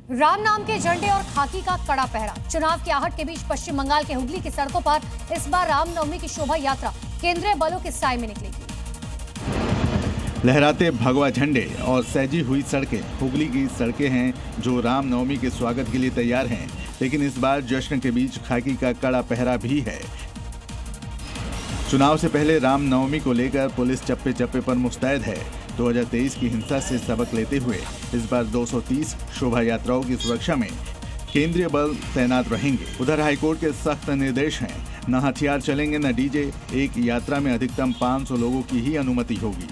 राम नाम के झंडे और खाकी का कड़ा पहरा। चुनाव की आहट के बीच पश्चिम बंगाल के हुगली की सड़कों पर इस बार रामनवमी की शोभा यात्रा केंद्रीय बलों के साए में निकलेगी। लहराते भगवा झंडे और सजी हुई सड़कें हुगली की सड़कें हैं जो रामनवमी के स्वागत के लिए तैयार हैं, लेकिन इस बार जश्न के बीच खाकी का कड़ा पहरा भी है। चुनाव से पहले रामनवमी को लेकर पुलिस चप्पे चप्पे पर मुस्तैद है। 2023 की हिंसा से सबक लेते हुए इस बार 230 शोभा यात्राओं की सुरक्षा में केंद्रीय बल तैनात रहेंगे। उधर हाईकोर्ट के सख्त निर्देश हैं, न हथियार चलेंगे न डीजे। एक यात्रा में अधिकतम 500 लोगों की ही अनुमति होगी।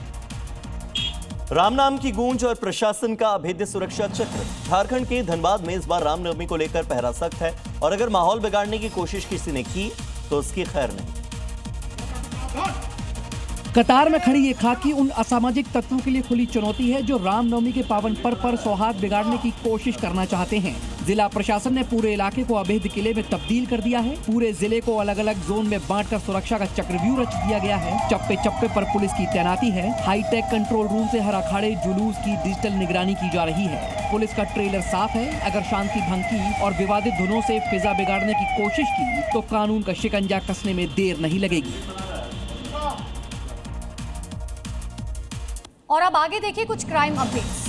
राम नाम की गूंज और प्रशासन का अभेद्य सुरक्षा चक्र। झारखंड के धनबाद में इस बार रामनवमी को लेकर पहरा सख्त है और अगर माहौल बिगाड़ने की कोशिश किसी ने की तो उसकी खैर नहीं। कतार में खड़ी ये खाकी उन असामाजिक तत्वों के लिए खुली चुनौती है जो रामनवमी के पावन पर्व पर सौहार्द बिगाड़ने की कोशिश करना चाहते हैं। जिला प्रशासन ने पूरे इलाके को अवैध किले में तब्दील कर दिया है। पूरे जिले को अलग अलग जोन में बांटकर सुरक्षा का चक्रव्यूह रच दिया गया है। चप्पे चप्पे पर पुलिस की तैनाती है। हाईटेक कंट्रोल रूम से हर अखाड़े जुलूस की डिजिटल निगरानी की जा रही है। पुलिस का ट्रेलर साफ है, अगर शांति भंग की और विवादित धुनों से फिजा बिगाड़ने की कोशिश की तो कानून का शिकंजा कसने में देर नहीं लगेगी। और अब आगे देखिए कुछ क्राइम अपडेट्स।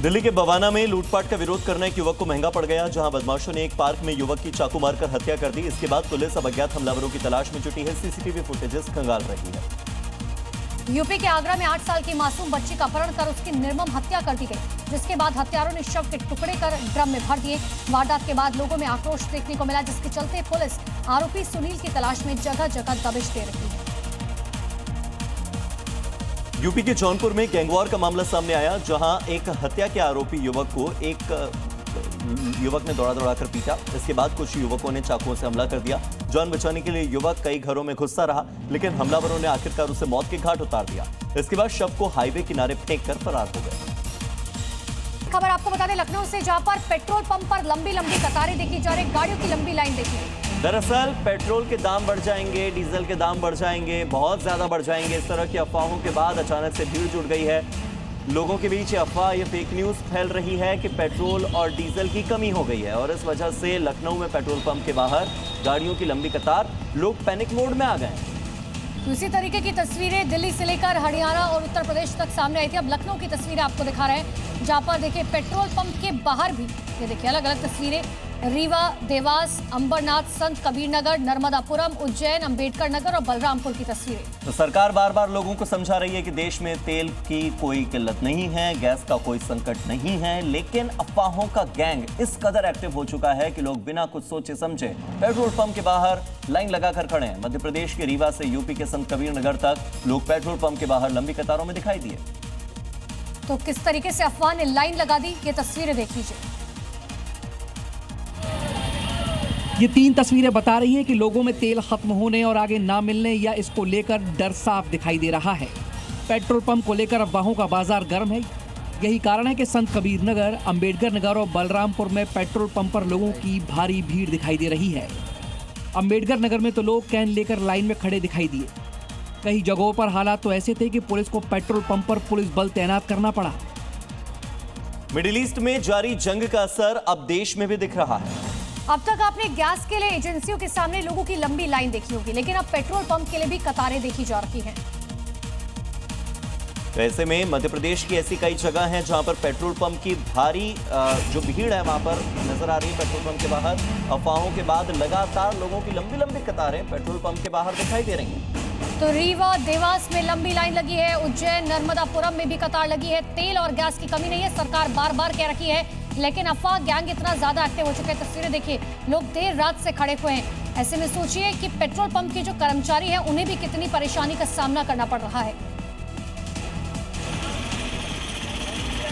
दिल्ली के बवाना में लूटपाट का विरोध करना एक युवक को महंगा पड़ गया, जहां बदमाशों ने एक पार्क में युवक की चाकू मारकर हत्या कर दी। इसके बाद पुलिस अब अज्ञात हमलावरों की तलाश में जुटी है। सीसीटीवी फुटेजेस खंगाल रही है। यूपी के आगरा में 8 साल की मासूम बच्ची का अपहरण कर उसकी निर्मम हत्या कर दी गई, जिसके बाद हत्यारों ने शव के टुकड़े कर ड्रम में भर दिए। वारदात के बाद लोगों में आक्रोश देखने को मिला, जिसके चलते पुलिस आरोपी सुनील की तलाश में जगह जगह दबिश दे रही है। यूपी के जौनपुर में गैंगवॉर का मामला सामने आया, जहां एक हत्या के आरोपी युवक को एक युवक ने दौड़ा कर पीटा। इसके बाद कुछ युवकों ने चाकुओं से हमला कर दिया। जान बचाने के लिए युवक कई घरों में घुसता रहा, लेकिन हमलावरों ने आखिरकार उसे मौत के घाट उतार दिया। इसके बाद शव को हाईवे किनारे फेंककर फरार हो गए। खबर आपको बता दें लखनऊ से, जहां पर पेट्रोल पंप पर लंबी लंबी कतारें देखी जा रही, गाड़ियों की लंबी लाइन देखी गई। दरअसल पेट्रोल के दाम बढ़ जाएंगे, डीजल के दाम बढ़ जाएंगे, बहुत ज्यादा बढ़ जाएंगे। इस तरह की अफवाहों के बाद अचानक से भीड़ जुट गई है। लोगों के बीच अफवाह, ये फेक न्यूज फैल रही है कि पेट्रोल और डीजल की कमी हो गई है और इस वजह से लखनऊ में पेट्रोल पंप के बाहर गाड़ियों की लंबी कतार, लोग पैनिक मोड में आ गए। इसी तरीके की तस्वीरें दिल्ली से लेकर हरियाणा और उत्तर प्रदेश तक सामने आई थी। अब लखनऊ की तस्वीरें आपको दिखा रहे हैं, जहां पर देखिए पेट्रोल पंप के बाहर भी ये देखिए अलग अलग तस्वीरें। रीवा, देवास, अंबरनाथ, संत कबीर नगर, नर्मदापुरम, उज्जैन, अंबेडकर नगर और बलरामपुर की तस्वीरें। तो सरकार बार बार लोगों को समझा रही है कि देश में तेल की कोई किल्लत नहीं है, गैस का कोई संकट नहीं है, लेकिन अफवाहों का गैंग इस कदर एक्टिव हो चुका है कि लोग बिना कुछ सोचे समझे पेट्रोल पंप के बाहर लाइन लगाकर खड़े हैं। मध्य प्रदेश के रीवा से यूपी के संत कबीर नगर तक लोग पेट्रोल पंप के बाहर लंबी कतारों में दिखाई दिए। तो किस तरीके से अफवाह ने लाइन लगा दी, ये तस्वीरें देख लीजिए। ये 3 तस्वीरें बता रही हैं कि लोगों में तेल खत्म होने और आगे ना मिलने या इसको लेकर डर साफ दिखाई दे रहा है। पेट्रोल पंप को लेकर अफवाहों का बाजार गर्म है। यही कारण है कि संत कबीर नगर, अंबेडकर नगर और बलरामपुर में पेट्रोल पंप पर लोगों की भारी भीड़ दिखाई दे रही है। अंबेडकर नगर में तो लोग कैन लेकर लाइन में खड़े दिखाई दिए। कई जगहों पर हालात तो ऐसे थे कि पुलिस को पेट्रोल पंप पर पुलिस बल तैनात करना पड़ा। मिडिल ईस्ट में जारी जंग का असर अब देश में भी दिख रहा है। अब तक आपने गैस के लिए एजेंसियों के सामने लोगों की लंबी लाइन देखी होगी, लेकिन अब पेट्रोल पंप के लिए भी कतारें देखी जा रही हैं। ऐसे में मध्य प्रदेश की ऐसी कई जगह हैं जहां पर पेट्रोल पंप की भारी जो भीड़ है वहां पर नजर आ रही है। पेट्रोल पंप के बाहर अफवाहों के बाद लगातार लोगों की लंबी लंबी कतारें पेट्रोल पंप के बाहर दिखाई दे रही हैं। तो रीवा, देवास में लंबी लाइन लगी है, उज्जैन, नर्मदापुरम में भी कतार लगी है। तेल और गैस की कमी नहीं है, सरकार बार बार कह रखी है, लेकिन अफवाह गैंग इतना ज्यादा एक्टिव हो चुके हैं। तस्वीरें देखिए, लोग देर रात से खड़े हुए हैं। ऐसे में सोचिए कि पेट्रोल पंप के जो कर्मचारी हैं उन्हें भी कितनी परेशानी का सामना करना पड़ रहा है।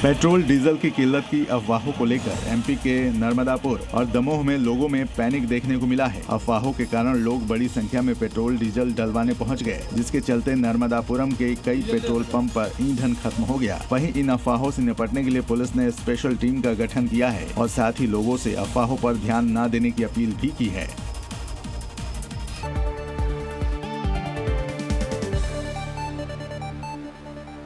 पेट्रोल डीजल की किल्लत की अफवाहों को लेकर एमपी के नर्मदापुर और दमोह में लोगों में पैनिक देखने को मिला है। अफवाहों के कारण लोग बड़ी संख्या में पेट्रोल डीजल डलवाने पहुंच गए, जिसके चलते नर्मदापुरम के कई पेट्रोल पंप पर ईंधन खत्म हो गया। वहीं इन अफवाहों से निपटने के लिए पुलिस ने स्पेशल टीम का गठन किया है और साथ ही लोगों से अफवाहों पर ध्यान न देने की अपील भी की है।